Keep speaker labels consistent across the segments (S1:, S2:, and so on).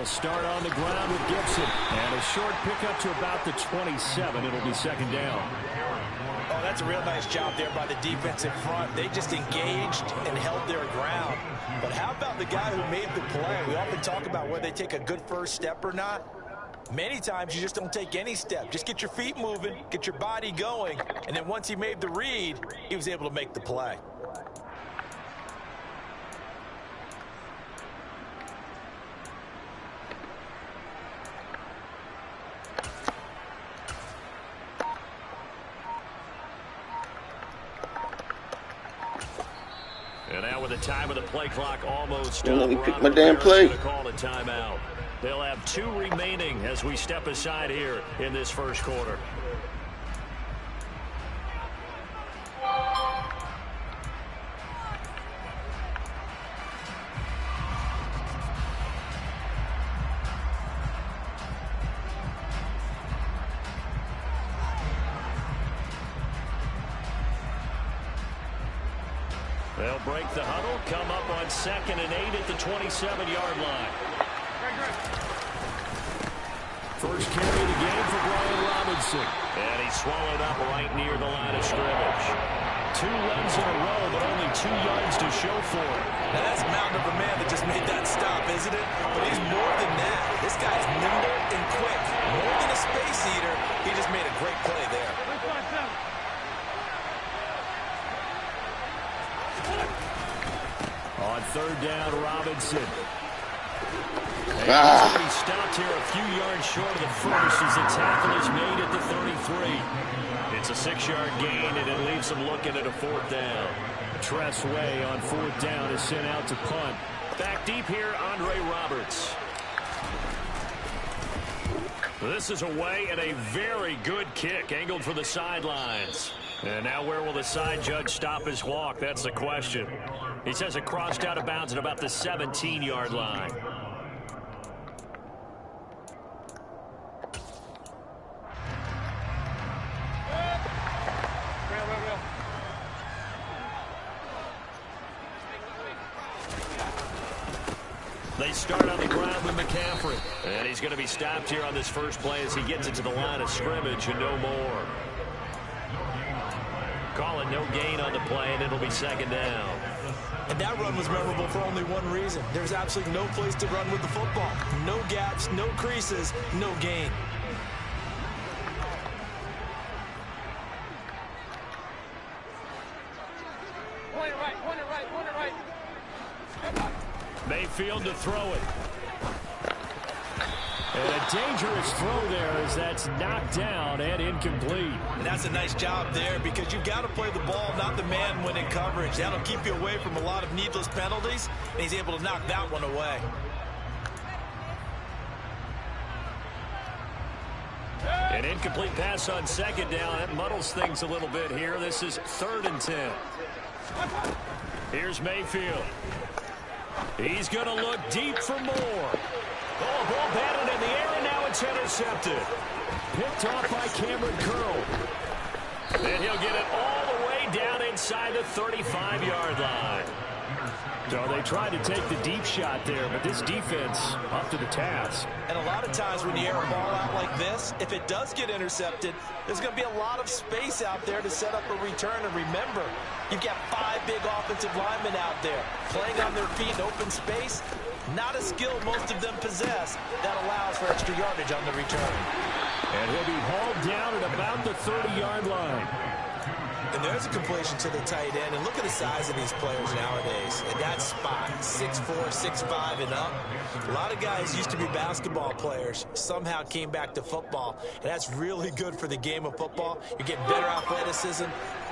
S1: They'll start on the ground with Gibson. And a short pickup to about the 27. It'll be second down.
S2: Oh, that's a real nice job there by the defense in front. They just engaged and held their ground. But how about the guy who made the play? We often talk about whether they take a good first step or not. Many times you just don't take any step. Just get your feet moving, get your body going, and then once he made the read, he was able to make the play.
S1: And now with the time of the play clock almost
S3: Let me
S1: up,
S3: pick my damn play.
S1: Call a timeout. They'll have 2 remaining as we step aside here in this first quarter. They'll break the huddle, come up on 2nd and 8 at the 27-yard line. First carry of the game for Brian Robinson. And he's swallowed up right near the line of scrimmage. 2 runs in a row, but only 2 yards to show for it.
S2: Now that's a mountain of a man that just made that stop, isn't it? But he's more than that. This guy's nimble and quick. More than a space eater, he just made a great play there.
S1: On 3rd down, Robinson. And he's stopped here a few yards short of the first as the tackle is made at the 33. It's a 6-yard gain, and it leaves him looking at a 4th down. Tress Way on 4th down is sent out to punt. Back deep here, Andre Roberts. This is away and a very good kick, angled for the sidelines. And now where will the side judge stop his walk? That's the question. He says it crossed out of bounds at about the 17-yard line. They start on the ground with McCaffrey. And he's going to be stopped here on this first play as he gets into the line of scrimmage and no more. Call it no gain on the play, and it'll be 2nd down.
S2: And that run was memorable for only one reason. There's absolutely no place to run with the football. No gaps, no creases, no gain.
S4: Point it right.
S1: Mayfield to throw it. And a dangerous throw there as that's knocked down and incomplete.
S2: And that's a nice job there because you've got to play the ball, not the man when in coverage. That'll keep you away from a lot of needless penalties, and he's able to knock that one away.
S1: An incomplete pass on 2nd down. That muddles things a little bit here. This is 3rd and 10. Here's Mayfield. He's going to look deep for more. Oh, ball batted in the air, and now it's intercepted. Picked off by Cameron Curl. And he'll get it all the way down inside the 35-yard line. So they tried to take the deep shot there, but this defense up to the task.
S2: And a lot of times when you air a ball out like this, if it does get intercepted, there's going to be a lot of space out there to set up a return. And remember, you've got 5 big offensive linemen out there playing on their feet in open space. Not a skill most of them possess that allows for extra yardage on the return.
S1: And he'll be hauled down at about the 30-yard line.
S2: And there's a completion to the tight end. And look at the size of these players nowadays. At that spot, 6'4", 6'5", and up. A lot of guys used to be basketball players, somehow came back to football. And that's really good for the game of football. You're getting better athleticism,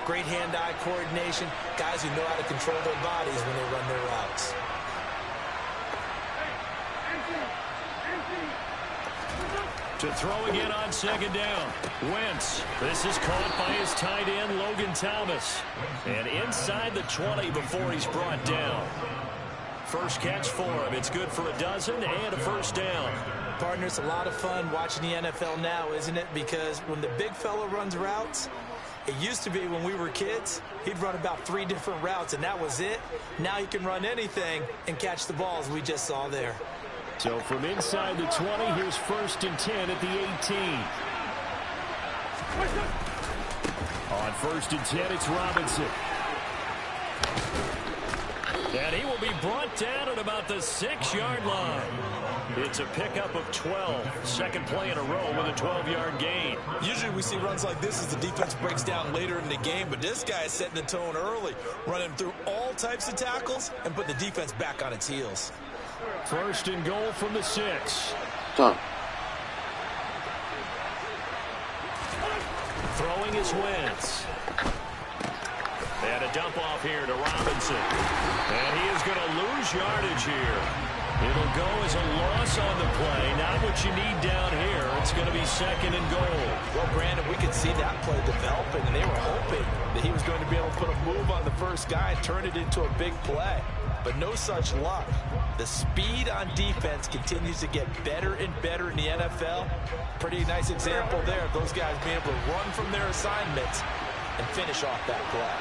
S2: great hand-eye coordination, guys who know how to control their bodies when they run their routes.
S1: To throw again on 2nd down. Wentz. This is caught by his tight end, Logan Thomas. And inside the 20 before he's brought down. First catch for him. It's good for a dozen and a first down.
S2: Partner, it's a lot of fun watching the NFL now, isn't it? Because when the big fella runs routes, it used to be when we were kids, he'd run about 3 different routes, and that was it. Now he can run anything and catch the balls we just saw there.
S1: So from inside the 20, here's 1st and 10 at the 18. On 1st and 10, it's Robinson. And he will be brought down at about the 6-yard line. It's a pickup of 12. Second play in a row with a 12-yard gain.
S2: Usually we see runs like this as the defense breaks down later in the game, but this guy is setting the tone early, running through all types of tackles and putting the defense back on its heels.
S1: 1st and goal from the 6.
S3: Done.
S1: Throwing is Wentz. And a dump off here to Robinson. And he is going to lose yardage here. It'll go as a loss on the play. Not what you need down here. It's going to be 2nd and goal.
S2: Well, Brandon, we could see that play developing, and they were hoping that he was going to be able to put a move on the first guy and turn it into a big play. But no such luck. The speed on defense continues to get better and better in the NFL. Pretty nice example there of those guys being able to run from their assignments and finish off that play.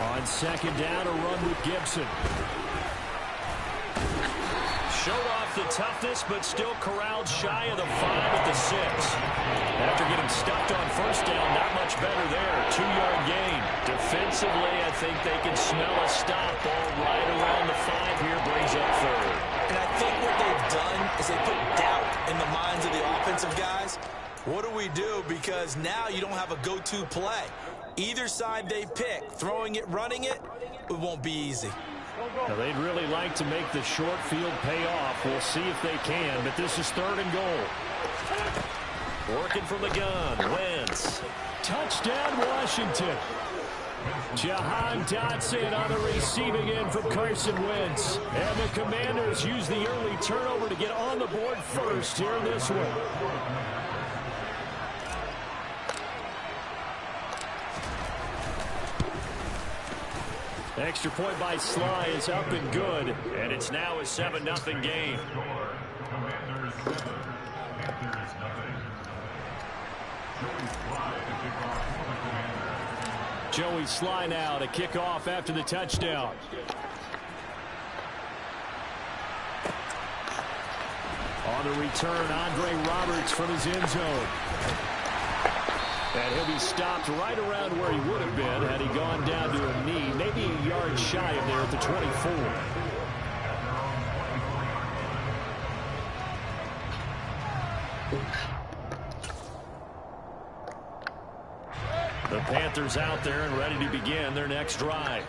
S1: On 2nd down, a run with Gibson. Showed off the toughness, but still corralled shy of the 5 at the 6. After getting stuffed on 1st down, not much better there. 2-yard gain. Defensively, I think they can smell a stop. Ball right around the 5 here, brings up 3rd.
S2: And I think what they've done is they put doubt in the minds of the offensive guys. What do we do? Because now you don't have a go-to play. Either side they pick, throwing it, running it, it won't be easy.
S1: Now they'd really like to make the short field pay off. We'll see if they can, but this is 3rd and goal. Working from the gun, Wentz. Touchdown, Washington. Jahan Dotson on the receiving end from Carson Wentz. And the Commanders use the early turnover to get on the board first here in this one. Extra point by Sly is up and good, and it's now a 7-0 game. Joey Sly now to kick off after the touchdown. On the return, Andre Roberts from his end zone. And he'll be stopped right around where he would have been had he gone down to a knee, maybe a yard shy of there at the 24. The Panthers out there and ready to begin their next drive.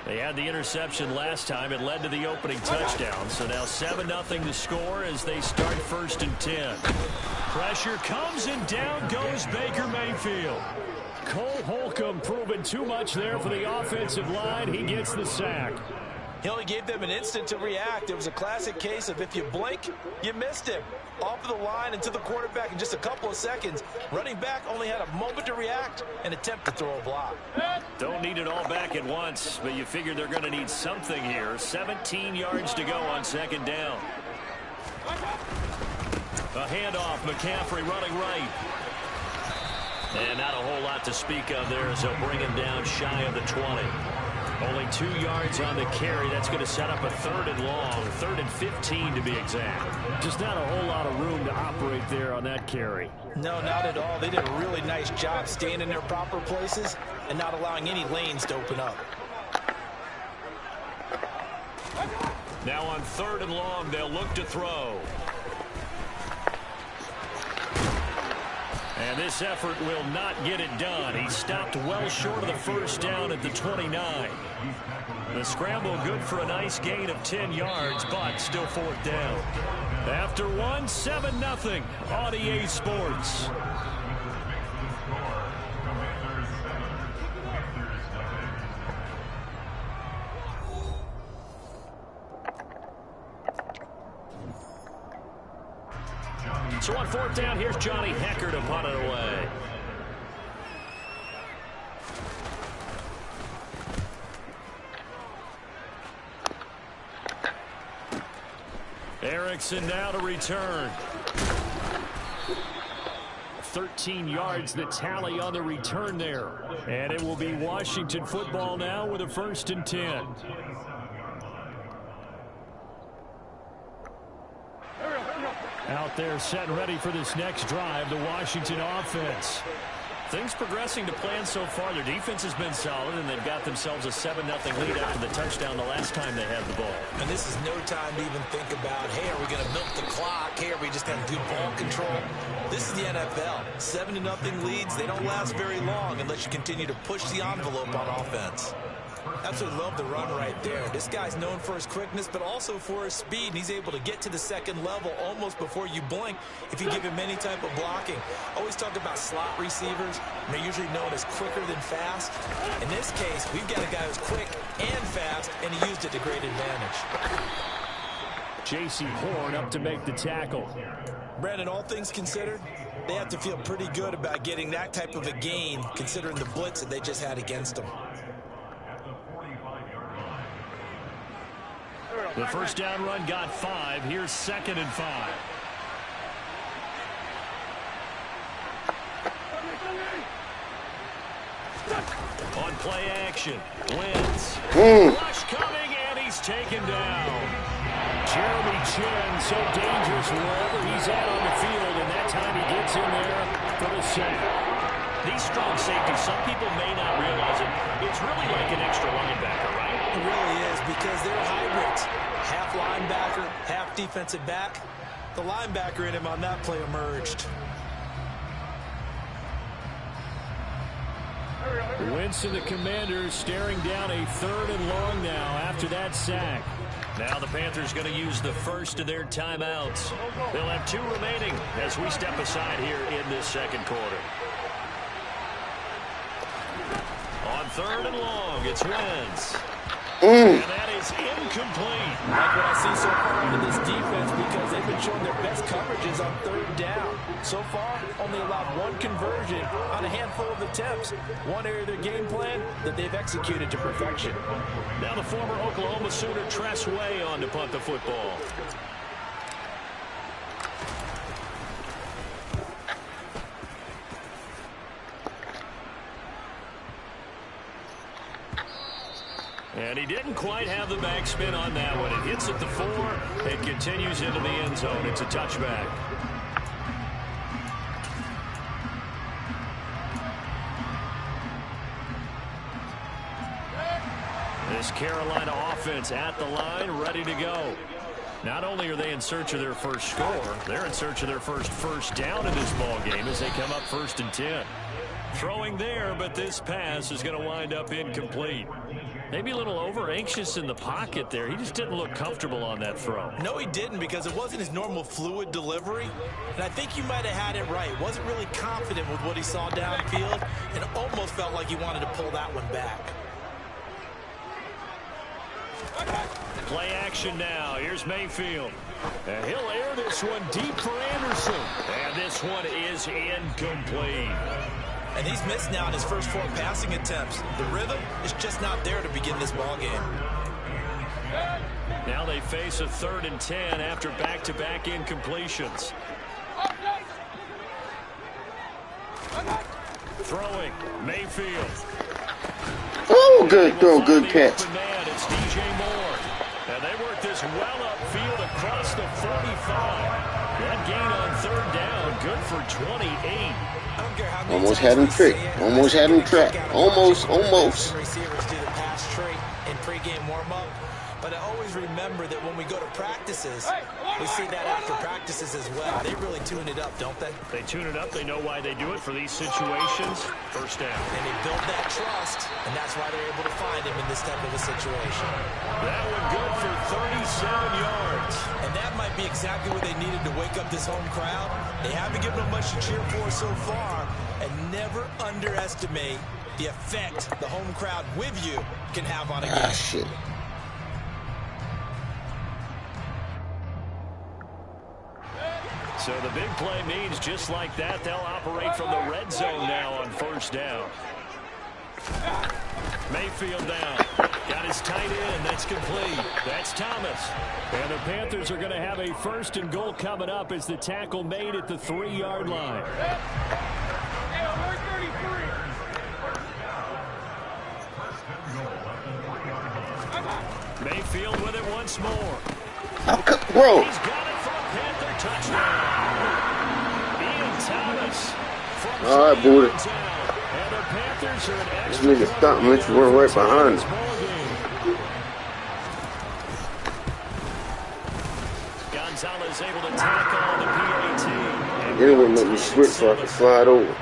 S1: They had the interception last time. It led to the opening touchdown. So now 7-0 to score as they start 1st and 10. Pressure comes and down goes Baker Mayfield. Cole Holcomb proving too much there for the offensive line. He gets the sack.
S2: He only gave them an instant to react. It was a classic case of if you blink, you missed him. Off of the line and to the quarterback in just a couple of seconds. Running back only had a moment to react and attempt to throw a block.
S1: Don't need it all back at once, but you figure they're going to need something here. 17 yards to go on 2nd down. A handoff, McCaffrey running right. And not a whole lot to speak of there as they'll bring him down shy of the 20. Only 2 yards on the carry. That's going to set up a 3rd and long. 3rd and 15 to be exact. Just not a whole lot of room to operate there on that carry.
S2: No, not at all. They did a really nice job staying in their proper places and not allowing any lanes to open up.
S1: Now on 3rd and long, they'll look to throw. And this effort will not get it done. He stopped well short of the 1st down at the 29. The scramble good for a nice gain of 10 yards, but still 4th down. After 7-0 on EA Sports. So on 4th down, here's Johnny Hecker to punt it away. Erickson now to return. 13 yards the tally on the return there. And it will be Washington football now with a 1st and 10. Out there set and ready for this next drive, the Washington offense. Things progressing to plan so far. Their defense has been solid, and they've got themselves a 7-0 lead after the touchdown the last time they had the ball.
S2: And this is no time to even think about, hey, are we going to milk the clock? Hey, are we just going to do ball control? This is the NFL. 7-0 leads, they don't last very long unless you continue to push the envelope on offense. Absolutely love the run right there. This guy's known for his quickness, but also for his speed. And he's able to get to the second level almost before you blink if you give him any type of blocking. Always talk about slot receivers. They're usually known as quicker than fast. In this case, we've got a guy who's quick and fast, and he used it to great advantage.
S1: J.C. Horn up to make the tackle.
S2: Brandon, all things considered, they have to feel pretty good about getting that type of a gain, considering the blitz that they just had against them.
S1: The first down run got 5. Here's 2nd and 5. On play action. Wins. Rush coming, and he's taken down. Jeremy Chin, so dangerous wherever he's at on the field, and that time he gets in there for the sack. These strong safeties, some people may not realize it. It's really like an extra linebacker, right?
S2: It really is, because they're hybrids. Half linebacker, half defensive back. The linebacker in him on that play emerged.
S1: Wentz and the Commanders staring down a 3rd and long now after that sack. Now the Panthers going to use the first of their timeouts. They'll have 2 remaining as we step aside here in this second quarter. On 3rd and long, it's Wentz. And that is incomplete.
S2: Like what I see so far out of this defense, because they've been showing their best coverages on 3rd down. So far, only allowed 1 conversion on a handful of attempts. One area of their game plan that they've executed to perfection.
S1: Now the former Oklahoma Sooner Tress Way on to punt the football. And he didn't quite have the backspin on that one. It hits at the 4 and continues into the end zone. It's a touchback. This Carolina offense at the line, ready to go. Not only are they in search of their first score, they're in search of their first down in this ball game as they come up 1st and 10. Throwing there, but this pass is going to wind up incomplete. Maybe a little over-anxious in the pocket there. He just didn't look comfortable on that throw.
S2: No, he didn't, because it wasn't his normal fluid delivery. And I think you might have had it right. Wasn't really confident with what he saw downfield, and almost felt like he wanted to pull that one back.
S1: Play action now. Here's Mayfield. And he'll air this one deep for Anderson. And this one is incomplete.
S2: And he's missed now in his first 4 passing attempts. The rhythm is just not there to begin this ball game.
S1: Now they face a 3rd and 10 after back-to-back incompletions. Throwing, Mayfield.
S3: Oh, good throw, good catch.
S1: Man, it's DJ Moore. And they work this well upfield across the 45. That gain on 3rd down, good for 28.
S3: Almost had him tricked. Almost had him trapped. Almost.
S2: Receivers do the pass trait in pregame warm-up. But I always remember that when we go to practices, we see that after practices as well. They really tune it up, don't they?
S1: They tune it up. They know why they do it for these situations. First down.
S2: And they build that trust, and that's why they're able to find him in this type of a situation.
S1: That one good for 37 yards.
S2: And that might be exactly what they needed to wake up this home crowd. They haven't given them much to cheer for so far, and never underestimate the effect the home crowd with you can have on a game.
S3: Shit.
S1: So the big play means just like that, they'll operate from the red zone now on 1st down. Mayfield down. Got his tight end. That's complete. That's Thomas. And the Panthers are going to have a 1st and goal coming up as the tackle made at the 3-yard line. Mayfield with it once more.
S3: Bro.
S1: He's got it for a Panther touchdown. Ian Thomas.
S3: All right, Buddha.
S1: And the Panthers are an
S3: This
S1: extra
S3: nigga stopped me. She run right behind him.
S1: Gonzalez able to tackle on the PAT.
S3: Then it would make me switch so I could slide over.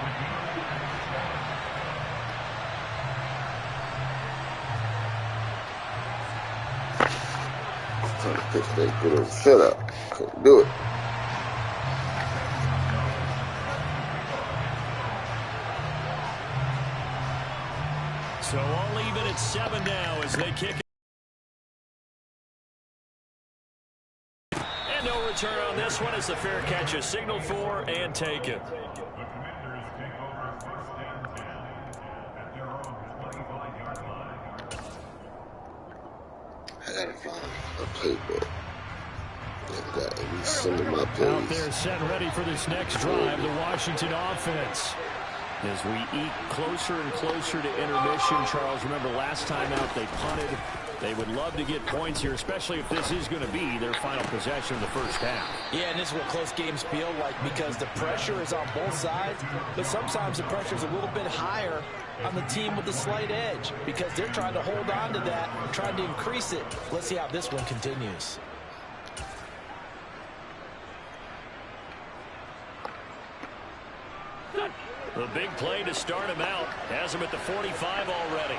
S3: Trying to fix that good old setup. Couldn't do it.
S1: So all even at 7 now as they kick it. And no return on this one as the fair catch is signaled for and taken.
S3: I gotta find a playbook that got at least some of my plays.
S1: Out there set ready for this next drive, the Washington offense. As we eke closer and closer to intermission, Charles, remember last time out they punted. They would love to get points here, especially if this is going to be their final possession of the first half.
S2: Yeah, and this is what close games feel like because the pressure is on both sides, but sometimes the pressure is a little bit higher on the team with the slight edge because they're trying to hold on to that, trying to increase it. Let's see how this one continues.
S1: The big play to start him out has him at the 45 already.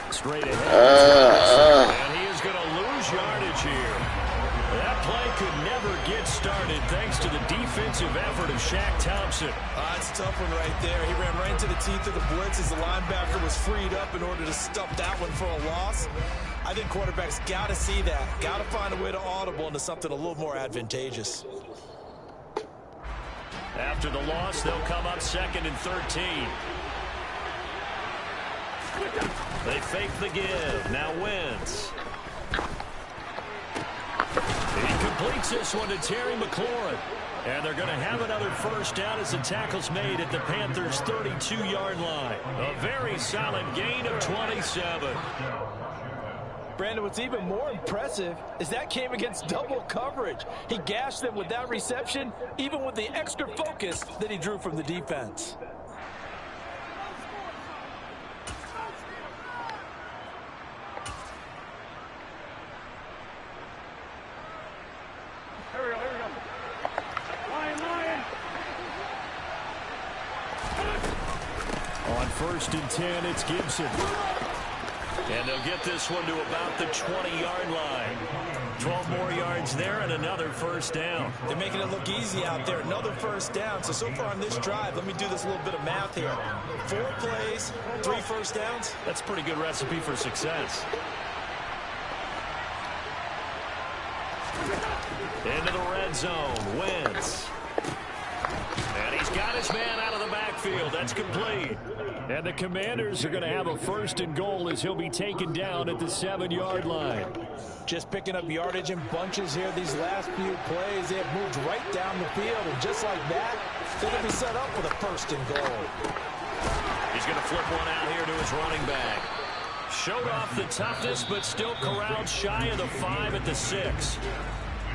S1: Straight ahead. And he is going to lose yardage here. That play could never get started thanks to the defensive effort of Shaq Thompson.
S2: That's a tough one right there. He ran right into the teeth of the blitz as the linebacker was freed up in order to stop that one for a loss. I think quarterbacks got to see that. Got to find a way to audible into something a little more advantageous.
S1: After the loss, they'll come up 2nd and 13. They fake the give. Now Wentz. He completes this one to Terry McLaurin. And they're going to have another first down as the tackle's made at the Panthers' 32-yard line. A very solid gain of 27.
S2: Brandon, what's even more impressive is that came against double coverage. He gashed them with that reception, even with the extra focus that he drew from the defense.
S4: Here we go. Lion.
S1: On 1st and 10, it's Gibson. And they'll get this one to about the 20-yard line. 12 more yards there and another first down.
S2: They're making it look easy out there. Another first down. So far on this drive, let me do this little bit of math here. 4 plays, 3 first downs.
S1: That's a pretty good recipe for success. Into the red zone. Wentz. And he's got his man out of the backfield. That's complete. And the Commanders are going to have a 1st and goal as he'll be taken down at the 7-yard line.
S2: Just picking up yardage in bunches here these last few plays. They have moved right down the field. And just like that, they're going to be set up for the 1st and goal.
S1: He's going to flip one out here to his running back. Showed off the toughness, but still corralled shy of the 5 at the 6.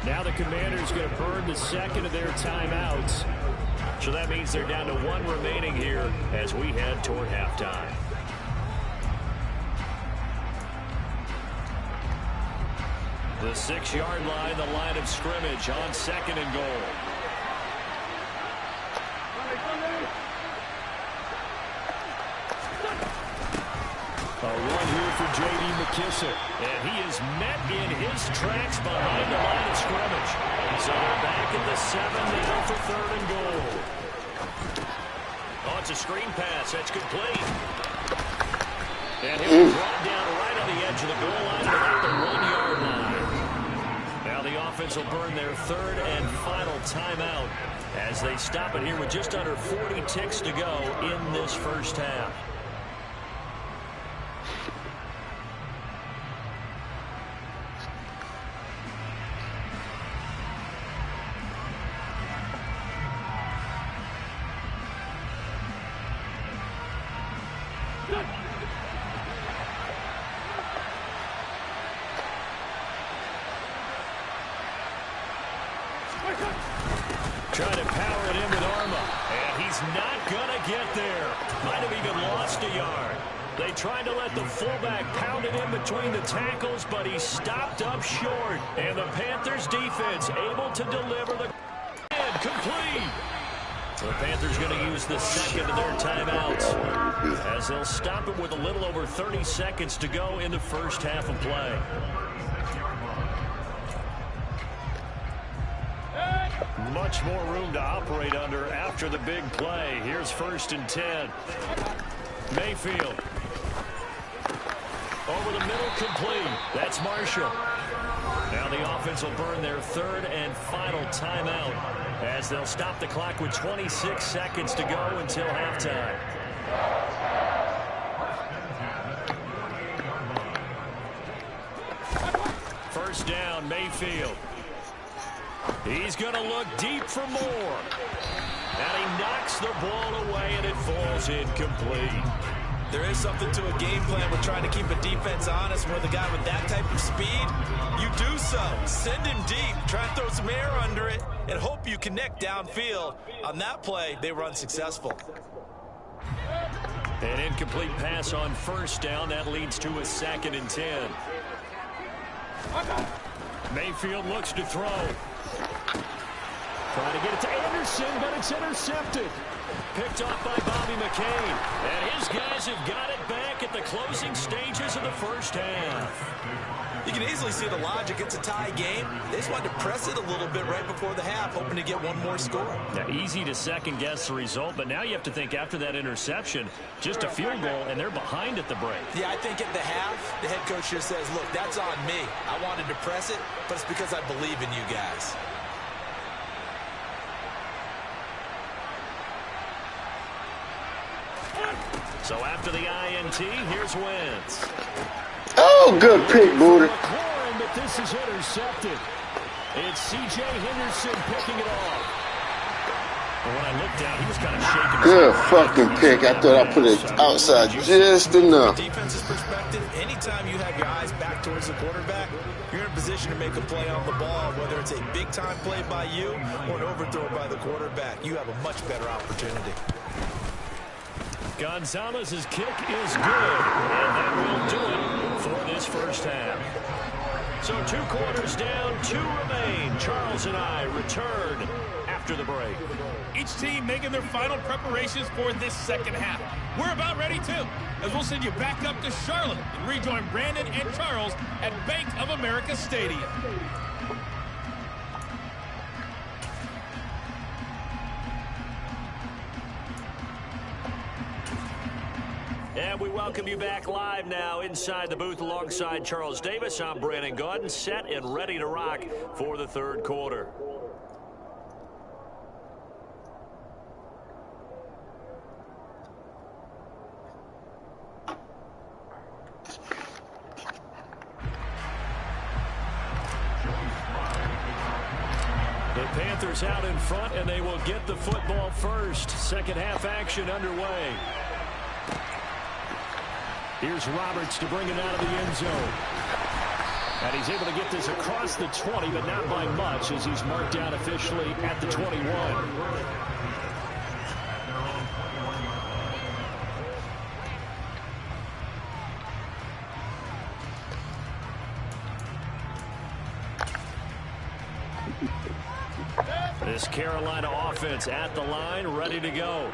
S1: Now the Commanders going to burn the 2nd of their timeouts. So that means they're down to 1 remaining here as we head toward halftime. The 6-yard line, the line of scrimmage on 2nd and goal. A run here for J.D. McKissick. And he is met in his tracks behind the line of scrimmage. So they're back at the 7 now for 3rd and goal. Oh, it's a screen pass. That's complete. And he'll drop down right on the edge of the goal line at about the 1-yard line. Now the offense will burn their 3rd and final timeout as they stop it here with just under 40 ticks to go in this first half. Trying to power it in with Arma. And he's not going to get there. Might have even lost a yard. They tried to let the fullback pound it in between the tackles, but he stopped up short. And the Panthers defense able to deliver the complete. So the Panthers going to use the second of their timeouts as they'll stop it with a little over 30 seconds to go in the first half of play. Much more room to operate under after the big play. Here's 1st and 10. Mayfield. Over the middle, complete. That's Marshall. Now the offense will burn their 3rd and final timeout as they'll stop the clock with 26 seconds to go until halftime. First down, Mayfield. He's going to look deep for more. And he knocks the ball away, and it falls incomplete.
S2: There is something to a game plan with trying to keep a defense honest. With a guy with that type of speed, you do so. Send him deep, try and throw some air under it, and hope you connect downfield. On that play, they were unsuccessful.
S1: An incomplete pass on first down. That leads to a 2nd and 10. Mayfield looks to throw. Trying to get it to Anderson, but it's intercepted. Picked off by Bobby McCain. And his guys have got it back at the closing stages of the first half.
S2: You can easily see the logic. It's a tie game. They just wanted to press it a little bit right before the half, hoping to get one more score.
S1: Now, easy to second-guess the result, but now you have to think after that interception, just a field goal, and they're behind at the break.
S2: Yeah, I think at the half, the head coach just says, look, that's on me. I wanted to press it, but it's because I believe in you guys.
S1: So after the INT, here's Wentz.
S3: Oh, good pick, Booty.
S1: But this is intercepted. It's C.J. Henderson picking it off. And when I looked down, he was kind of shaking.
S3: Good fucking pick. I thought I put it outside just enough.
S2: Defense's perspective, anytime you have your eyes back towards the quarterback, you're in a position to make a play on the ball, whether it's a big-time play by you or an overthrow by the quarterback. You have a much better opportunity.
S1: Gonzalez's kick is good, and that will do it for this first half. So 2 quarters down, 2 remain. Charles and I return after the break.
S5: Each team making their final preparations for this second half. We're about ready too, as we'll send you back up to Charlotte and rejoin Brandon and Charles at Bank of America Stadium.
S1: And we welcome you back live now inside the booth alongside Charles Davis. I'm Brandon Gaudin, set and ready to rock for the 3rd quarter. The Panthers out in front, and they will get the football first. Second half action underway. Here's Roberts to bring it out of the end zone. And he's able to get this across the 20, but not by much, as he's marked down officially at the 21. This Carolina offense at the line, ready to go.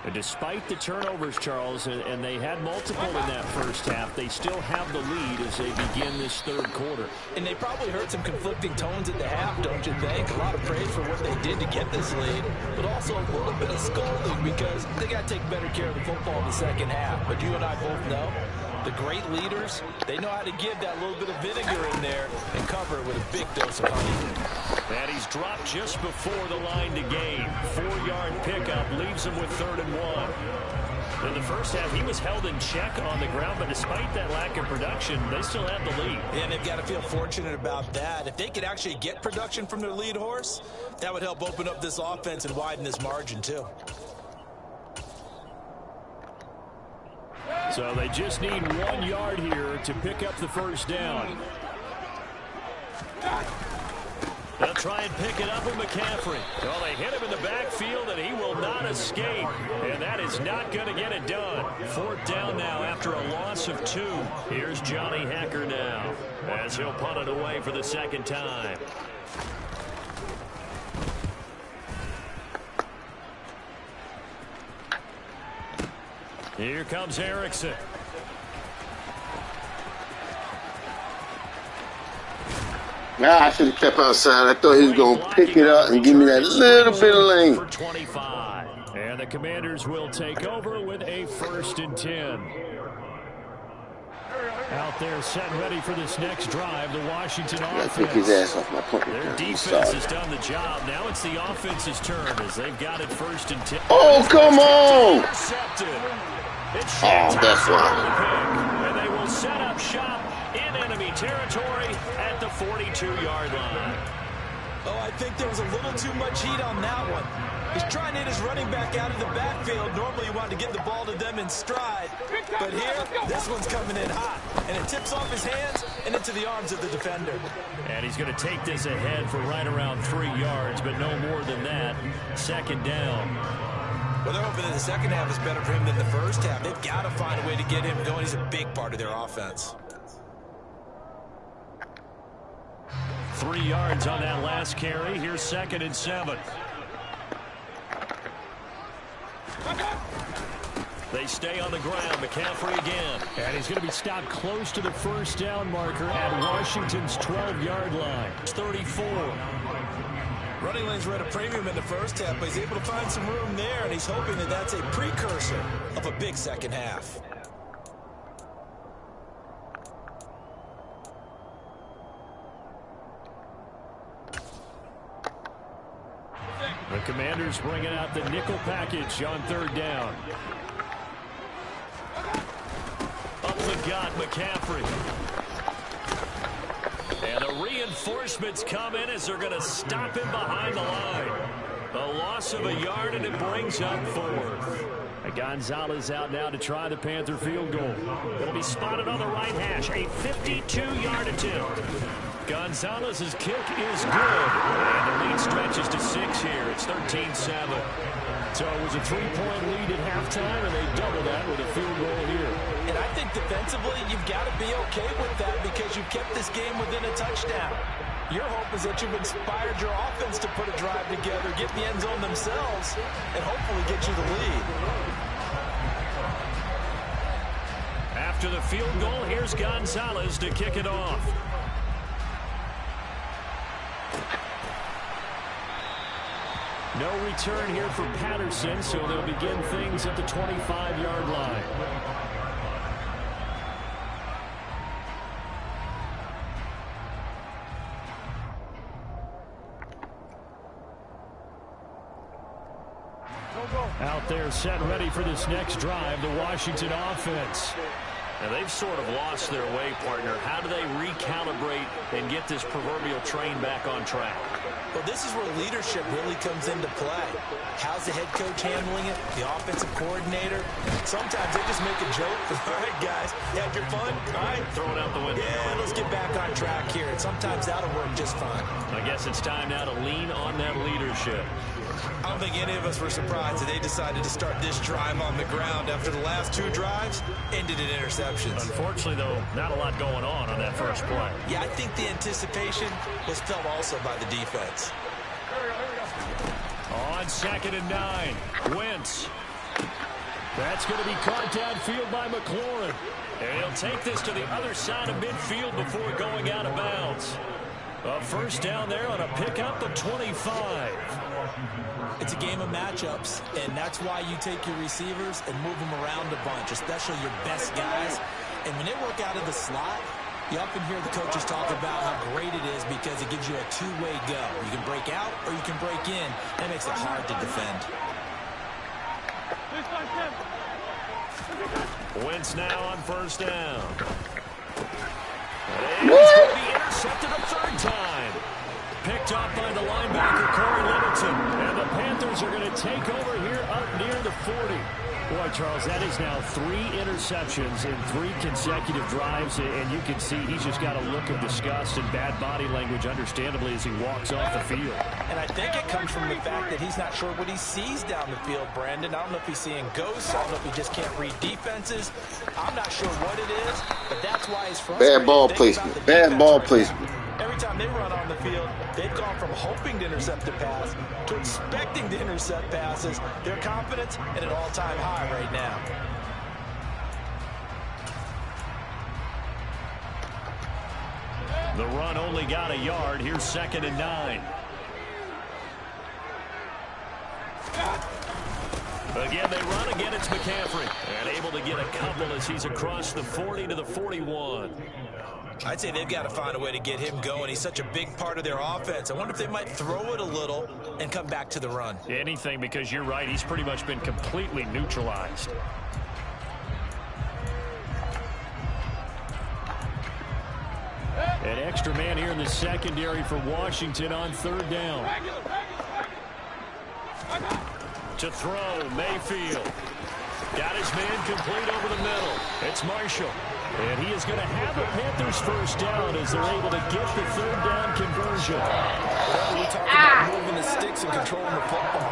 S1: And despite the turnovers, Charles, and they had multiple in that first half, they still have the lead as they begin this 3rd quarter.
S2: And they probably heard some conflicting tones at the half, don't you think? A lot of praise for what they did to get this lead, but also a little bit of scolding because they got to take better care of the football in the second half. But you and I both know the great leaders, they know how to give that little bit of vinegar in there and cover it with a big dose of honey.
S1: And he's dropped just before the line to gain. 4-yard pickup leaves him with 3rd and 1. In the first half, he was held in check on the ground, but despite that lack of production, they still have the lead.
S2: And they've got to feel fortunate about that. If they could actually get production from their lead horse, that would help open up this offense and widen this margin too.
S1: So they just need 1 yard here to pick up the first down. They'll try and pick it up with McCaffrey. Well, they hit him in the backfield, and he will not escape. And that is not going to get it done. 4th down now after a loss of 2. Here's Johnny Hacker now as he'll punt it away for the 2nd time. Here comes Erickson.
S3: Nah, I should have kept outside. I thought he was going to pick it up and give me that little bit of lane.
S1: For 25. And the Commanders will take over with a 1st and 10. Out there set ready for this next drive, the Washington offense.
S3: Pick his ass off my punt.
S1: Their defense has done the job. Now it's the offense's turn as they've got it 1st and 10.
S3: Oh, come on!
S1: Oh,
S3: that's why.
S1: And they will set up shop in enemy territory at the 42-yard line.
S2: Oh, I think there was a little too much heat on that one. He's trying to hit his running back out of the backfield. Normally you want to get the ball to them in stride. But here, this one's coming in hot. And it tips off his hands and into the arms of the defender.
S1: And he's going to take this ahead for right around 3 yards, but no more than that. 2nd down.
S2: Well, they're hoping that the second half is better for him than the first half. They've got to find a way to get him going. He's a big part of their offense.
S1: 3 yards on that last carry. Here's 2nd and 7. They stay on the ground. McCaffrey again. And he's going to be stopped close to the 1st down marker at Washington's 12-yard line. It's 34.
S2: Running lanes were at a premium in the first half, but he's able to find some room there, and he's hoping that that's a precursor of a big second half.
S1: The Commanders bringing out the nickel package on 3rd down. Up the gut, McCaffrey. And the reinforcements come in as they're going to stop him behind the line. A loss of a yard, and it brings up 4th. Gonzalez out now to try the Panther field goal. It'll be spotted on the right hash. A 52-yard attempt. Gonzalez's kick is good. And the lead stretches to 6 here. It's 13-7. So it was a 3-point lead at halftime, and they double that with a field goal here.
S2: And I think defensively, you've got to be okay with that because you've kept this game within a touchdown. Your hope is that you've inspired your offense to put a drive together, get in the end zone themselves, and hopefully get you the lead.
S1: After the field goal, here's Gonzalez to kick it off. No return here for Patterson, so they'll begin things at the 25-yard line. Out there set ready for this next drive, the Washington offense. And they've sort of lost their way, partner. How do they recalibrate and get this proverbial train back on track?
S2: Well, this is where leadership really comes into play. How's the head coach handling it? The offensive coordinator? Sometimes they just make a joke. All right, guys, you had your fun? All right.
S1: Throw it out the window.
S2: Yeah, let's get back on track here. And sometimes that'll work just fine.
S1: I guess it's time now to lean on that leadership.
S2: I don't think any of us were surprised that they decided to start this drive on the ground after the last 2 drives ended in interceptions.
S1: Unfortunately, though, not a lot going on that first play.
S2: Yeah, I think the anticipation was felt also by the defense.
S1: On 2nd and 9, Wentz. That's going to be caught downfield by McLaurin. And he'll take this to the other side of midfield before going out of bounds. A 1st down there on a pickup of 25.
S2: It's a game of matchups, and that's why you take your receivers and move them around a bunch, especially your best guys. And when they work out of the slot, you often hear the coaches talk about how great it is because it gives you a two-way go. You can break out or you can break in. That makes it hard to defend.
S1: Wentz now on 1st down. And he's going to be intercepted a 3rd time. Picked off by the linebacker, Corey Littleton. And the Panthers are going to take over here up near the 40. Boy, Charles, that is now 3 interceptions in 3 consecutive drives, and you can see he's just got a look of disgust and bad body language, understandably, as he walks off the field.
S2: And I think it comes from the fact that he's not sure what he sees down the field, Brandon. I don't know if he's seeing ghosts. I don't know if he just can't read defenses. I'm not sure what it is, but that's why he's frustrated.
S3: Bad ball placement. Bad ball placement.
S2: Every time they run on the field, they've gone from hoping to intercept a pass to expecting to intercept passes. Their confidence at an all-time high right now.
S1: The run only got a yard. Here's 2nd and 9. Again, they run. Again, it's McCaffrey. And able to get a couple as he's across the 40 to the 41.
S2: I'd say they've got to find a way to get him going. He's such a big part of their offense. I wonder if they might throw it a little and come back to the run.
S1: Anything, because you're right. He's pretty much been completely neutralized. An extra man here in the secondary for Washington on 3rd down. To throw, Mayfield. Got his man complete over the middle. It's Marshall. And he is going to have the Panthers first down as they're able to get the 3rd down conversion.
S2: We talk about moving the sticks and controlling the football.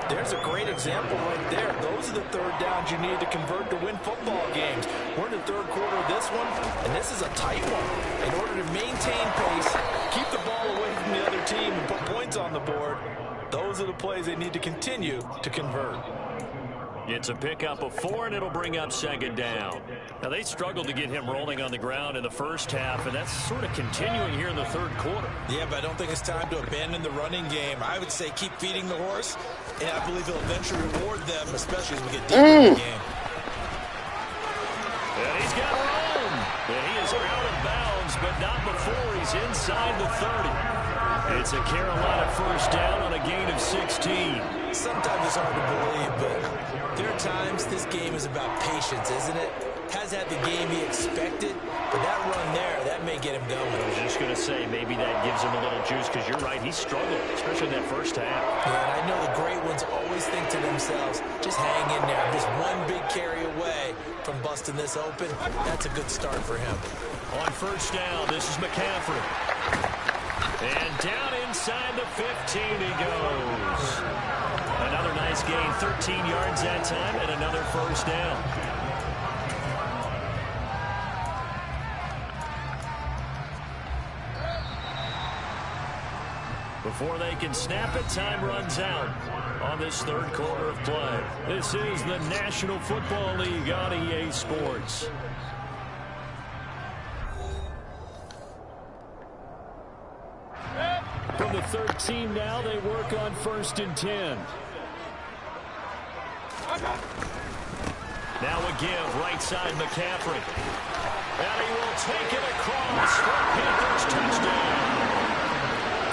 S2: There's a great example right there. Those are the 3rd downs you need to convert to win football games. We're in the 3rd quarter of this one, and this is a tight one. In order to maintain pace, keep the ball away from the other team, and put points on the board, those are the plays they need to continue to convert.
S1: It's a pickup of 4, and it'll bring up 2nd down. Now, they struggled to get him rolling on the ground in the first half, and that's sort of continuing here in the 3rd quarter.
S2: Yeah, but I don't think it's time to abandon the running game. I would say keep feeding the horse, and I believe he'll eventually reward them, especially as we get deeper in the game.
S1: And he's got room. And he is out of bounds, but not before he's inside the 30. It's a Carolina first down on a gain of 16.
S2: Sometimes it's hard to believe, but there are times this game is about patience, isn't it? Has had the game he expected, but that run there, that may get him going.
S1: I was just going to say, maybe that gives him a little juice, because you're right, he struggled, especially in that first half.
S2: Yeah, and I know the great ones always think to themselves, just hang in there. Just one big carry away from busting this open. That's a good start for him.
S1: On first down, this is McCaffrey. And down inside the 15 he goes. Another nice gain, 13 yards that time, and another first down. Before they can snap it, time runs out on this 3rd quarter of play. This is the National Football League on EA Sports. From the 13 now, they work on 1st and 10. Now a give, right side McCaffrey. And he will take it across for a Panthers touchdown.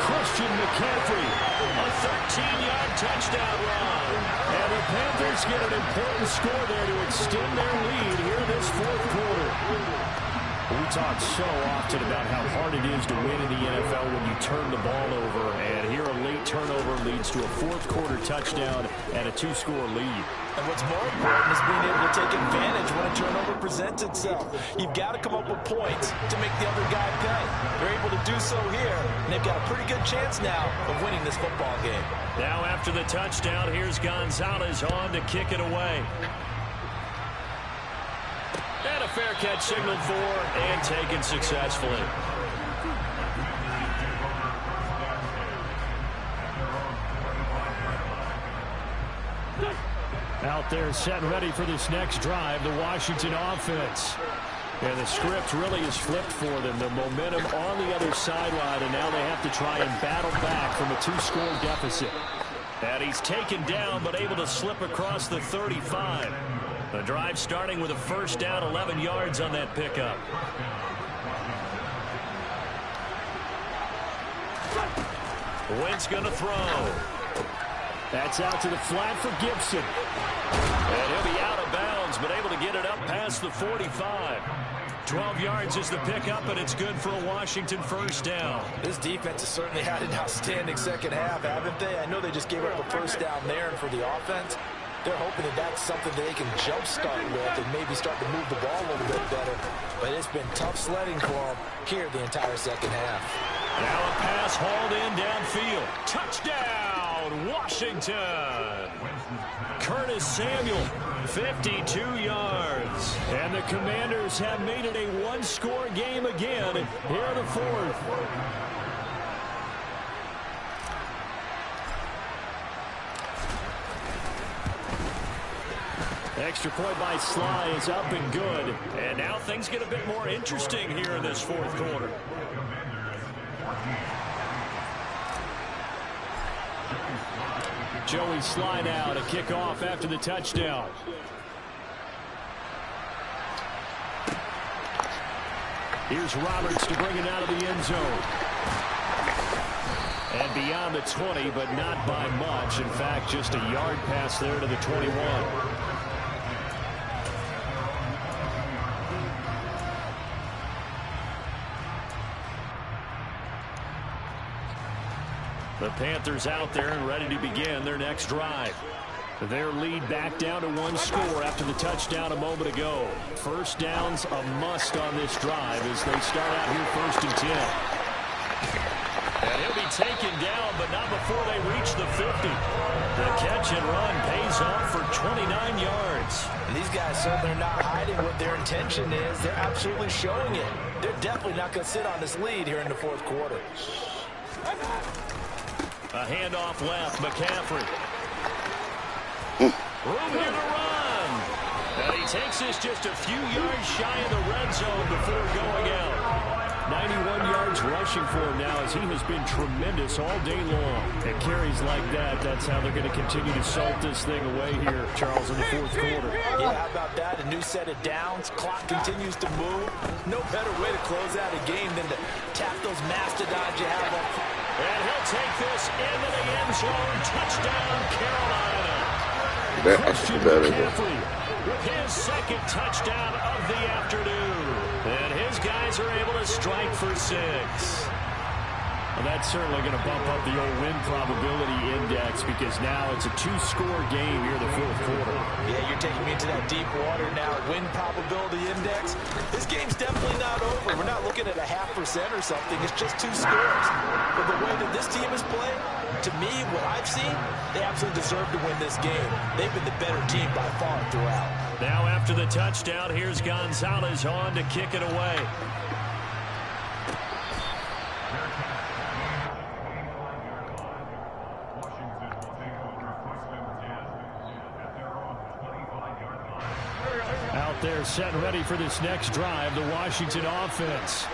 S1: Christian McCaffrey, a 13-yard touchdown run. And the Panthers get an important score there to extend their lead here this 4th quarter. We talk so often about how hard it is to win in the NFL when you turn the ball over, and here a late turnover leads to a 4th quarter touchdown and a 2-score lead.
S2: And what's more important is being able to take advantage when a turnover presents itself. You've got to come up with points to make the other guy pay. They're able to do so here, and they've got a pretty good chance now of winning this football game.
S1: Now after the touchdown, here's Gonzalez on to kick it away. And a fair catch signaled for and taken successfully. Out there set and ready for this next drive, the Washington offense. And the script really is flipped for them. The momentum on the other sideline, and now they have to try and battle back from a 2-score deficit. And he's taken down, but able to slip across the 35. The drive starting with a first down, 11 yards on that pickup. Wentz going to throw. That's out to the flat for Gibson. And he'll be out of bounds, but able to get it up past the 45. 12 yards is the pickup, and it's good for a Washington first down.
S2: This defense has certainly had an outstanding second half, haven't they? I know they just gave up a first down there, and for the offense, They're hoping that that's something that they can jumpstart with and maybe start to move the ball a little bit better. But it's been tough sledding for them here the entire second half.
S1: Now a pass hauled in downfield. Touchdown, Washington. Curtis Samuel, 52 yards. And the Commanders have made it a one-score game again here in the fourth. Extra point by Sly is up and good. And now things get a bit more interesting here in this fourth quarter. Joey Sly now to kick off after the touchdown. Here's Roberts to bring it out of the end zone. And beyond the 20, but not by much. In fact, just a yard pass there to the 21. The Panthers out there and ready to begin their next drive. Their lead back down to one score after the touchdown a moment ago. First down's a must on this drive as they start out here 1st and 10. And he'll be taken down, but not before they reach the 50. The catch and run pays off for 29 yards.
S2: And these guys certainly are not hiding what their intention is. They're absolutely showing it. They're definitely not going to sit on this lead here in the fourth quarter.
S1: A handoff left, McCaffrey. Room here to run. And he takes this just a few yards shy of the red zone before going out. 91 yards rushing for him now as he has been tremendous all day long. And carries like that, that's how they're going to continue to salt this thing away here, Charles, in the fourth quarter.
S2: Yeah, how about that? A new set of downs. Clock continues to move. No better way to close out a game than to tap those mastodons you have up front.
S1: And he'll take this into the end zone. Touchdown, Carolina.
S3: Christian
S1: McCaffrey with his second touchdown of the afternoon. And his guys are able to strike for 6. Well, that's certainly going to bump up the old win probability index because now it's a 2-score game here in the fourth quarter.
S2: Yeah, you're taking me into that deep water now. Win probability index. This game's definitely not over. We're not looking at a 0.5% or something. It's just 2 scores. But the way that this team is playing, to me, what I've seen, they absolutely deserve to win this game. They've been the better team by far throughout.
S1: Now after the touchdown, here's Gonzalez on to kick it away. Out there set and ready for this next drive, the Washington offense.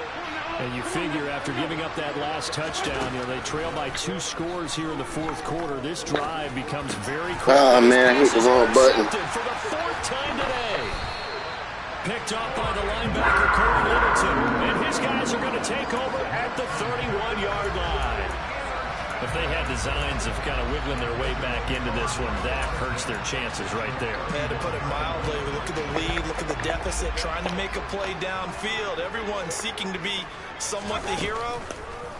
S1: And you figure after giving up that last touchdown, they trail by 2 scores here in the fourth quarter. This drive becomes very close.
S3: Oh, man, I hit the wrong button.
S1: For the 4th time today. Picked off by the linebacker, Corey Littleton. And his guys are going to take over at the 31-yard line. If they had designs of kind of wiggling their way back into this one, that hurts their chances right there.
S2: Man, to put it mildly, look at the lead, look at the deficit, trying to make a play downfield. Everyone seeking to be somewhat the hero.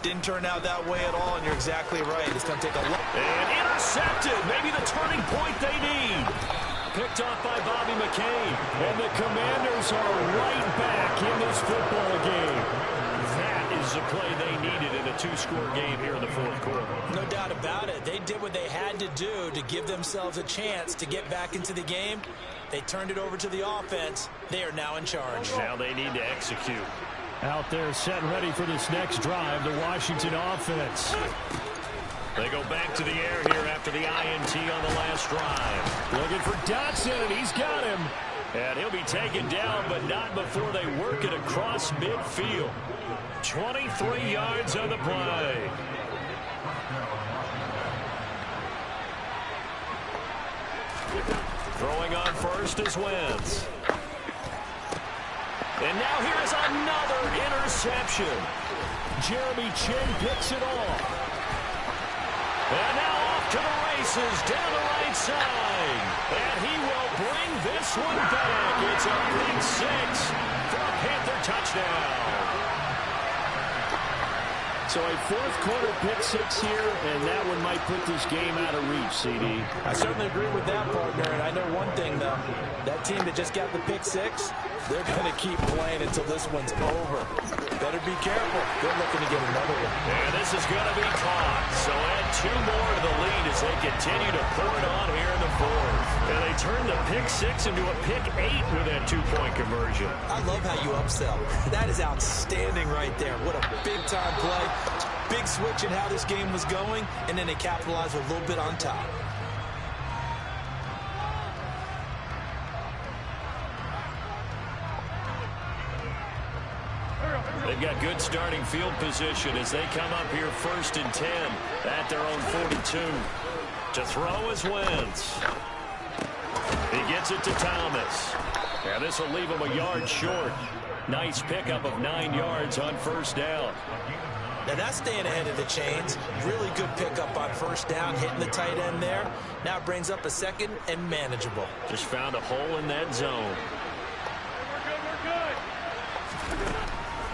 S2: Didn't turn out that way at all, and you're exactly right. It's going to take a look.
S1: And intercepted, maybe the turning point they need. Picked off by Bobby McCain. And the Commanders are right back in this football game. That is the play they needed in a 2-score game here in the fourth quarter.
S2: No doubt about it. They did what they had to do to give themselves a chance to get back into the game. They turned it over to the offense. They are now in charge.
S1: Now they need to execute. Out there set and ready for this next drive, the Washington offense. They go back to the air here after the INT on the last drive. Looking for Dotson, and he's got him. And he'll be taken down, but not before they work it across midfield. 23 yards on the play. Throwing on first is Wentz. And now here is another interception. Jeremy Chin picks it off. And now off to the races down the right side. And he will bring this one back. It's a big 6 for a Panther touchdown. So a fourth quarter pick six here, and that one might put this game out of reach, CD.
S2: I certainly agree with that, partner. And I know one thing, though. That team that just got the pick six, they're going to keep playing until this one's over. Better be careful. They're looking to get another one.
S1: And this is going to be caught. So add 2 more to the lead as they continue to pour it on here in the fourth. And they turn the pick six into a pick 8 with that 2-point conversion.
S2: I love how you upsell. That is outstanding right there. What a big-time play. Big switch in how this game was going, and then they capitalized a little bit on top.
S1: They've got good starting field position as they come up here 1st and 10 at their own 42. To throw is Wentz. He gets it to Thomas. Yeah, this will leave him a yard short. Nice pickup of 9 yards on 1st down.
S2: Now that's staying ahead of the chains. Really good pickup on 1st down, hitting the tight end there. Now it brings up a 2nd and manageable.
S1: Just found a hole in that zone.
S4: We're good.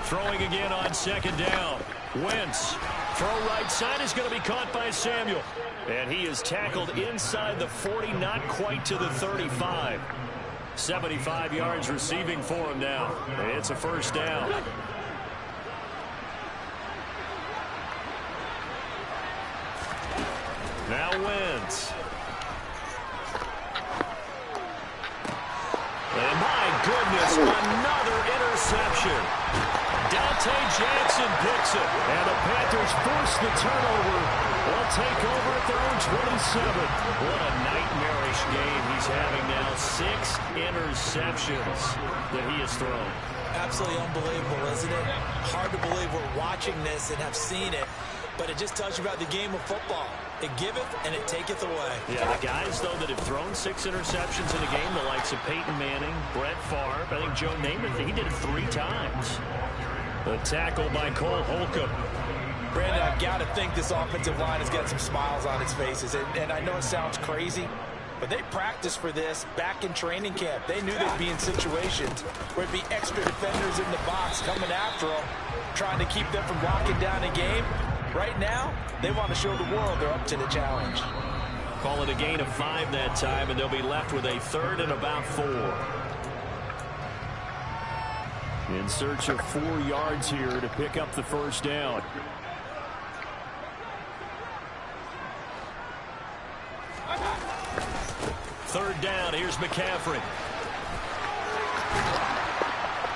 S1: Throwing again on 2nd down. Wentz. Throw right side is going to be caught by Samuel. And he is tackled inside the 40, not quite to the 35. 75 yards receiving for him now. It's a 1st down. Now Wentz. And my goodness, another interception. Dante Jackson picks it. And the Panthers force the turnover. They'll take over at their own 27. What a nightmarish game he's having now. 6 interceptions that he has thrown.
S2: Absolutely unbelievable, isn't it? Hard to believe we're watching this and have seen it. But it just tells you about the game of football. It giveth and it taketh away.
S1: Yeah, the guys, though, that have thrown 6 interceptions in a game, the likes of Peyton Manning, Brett Favre, I think Joe Namath, he did it 3 times. The tackle by Cole Holcomb.
S2: Brandon, I've got to think this offensive line has got some smiles on its faces. And I know it sounds crazy, but they practiced for this back in training camp. They knew they'd be in situations where it'd be extra defenders in the box coming after them, trying to keep them from locking down a game. Right now, they want to show the world they're up to the challenge.
S1: Call it a gain of 5 that time, and they'll be left with a 3rd and about 4. In search of 4 yards here to pick up the 1st down. Third down, here's McCaffrey.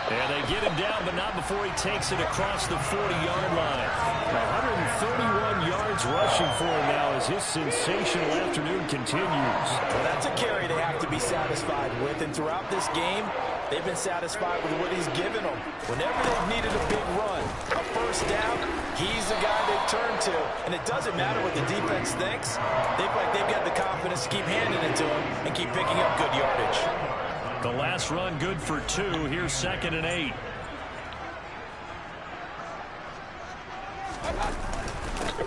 S1: And they get him down, but not before he takes it across the 40-yard line. 131 yards rushing for him now as his sensational afternoon continues.
S2: Well, that's a carry they have to be satisfied with, and throughout this game, they've been satisfied with what he's given them. Whenever they've needed a big run, a 1st down, he's the guy they turn to. And it doesn't matter what the defense thinks. They feel like they've got the confidence to keep handing it to him and keep picking up good yardage.
S1: The last run good for 2. Here's 2nd and 8.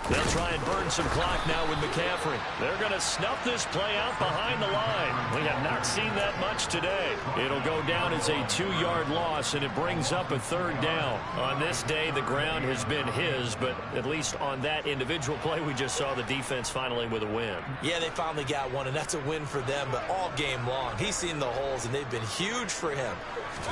S1: They'll try and burn some clock now with McCaffrey. They're going to snuff this play out behind the line. We have not seen that much today. It'll go down as a 2-yard loss, and it brings up a 3rd down. On this day, the ground has been his, but at least on that individual play, we just saw the defense finally with a win.
S2: Yeah, they finally got one, and that's a win for them, but all game long, he's seen the holes, and they've been huge for him.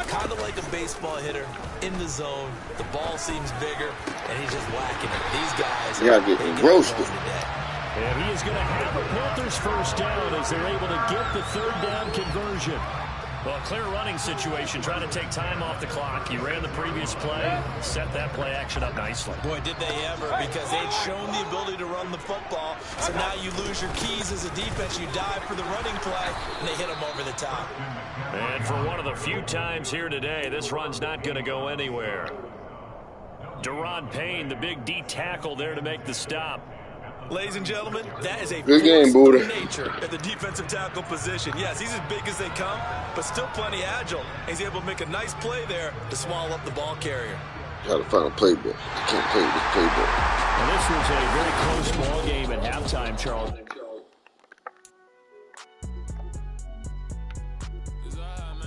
S2: Kind of like a baseball hitter in the zone. The ball seems bigger, and he's just whacking it. These guys,
S3: yeah, getting roasted.
S1: And he is going to have a Panthers 1st down as they're able to get the 3rd down conversion. Well, clear running situation, trying to take time off the clock. You ran the previous play, set that play action up nicely.
S2: Boy, did they ever, because they'd shown the ability to run the football. So now you lose your keys as a defense. You dive for the running play, and they hit them over the top.
S1: And for one of the few times here today, this run's not going to go anywhere. Deron Payne, the big D tackle there to make the stop.
S2: Ladies and gentlemen, that is a
S3: good game, Buddha.
S2: Nature at the defensive tackle position. Yes, he's as big as they come, but still plenty agile. He's able to make a nice play there to swallow up the ball carrier.
S3: Got to find a playbook. I can't play with this playbook.
S1: And this was a very close ball game at halftime, Charles.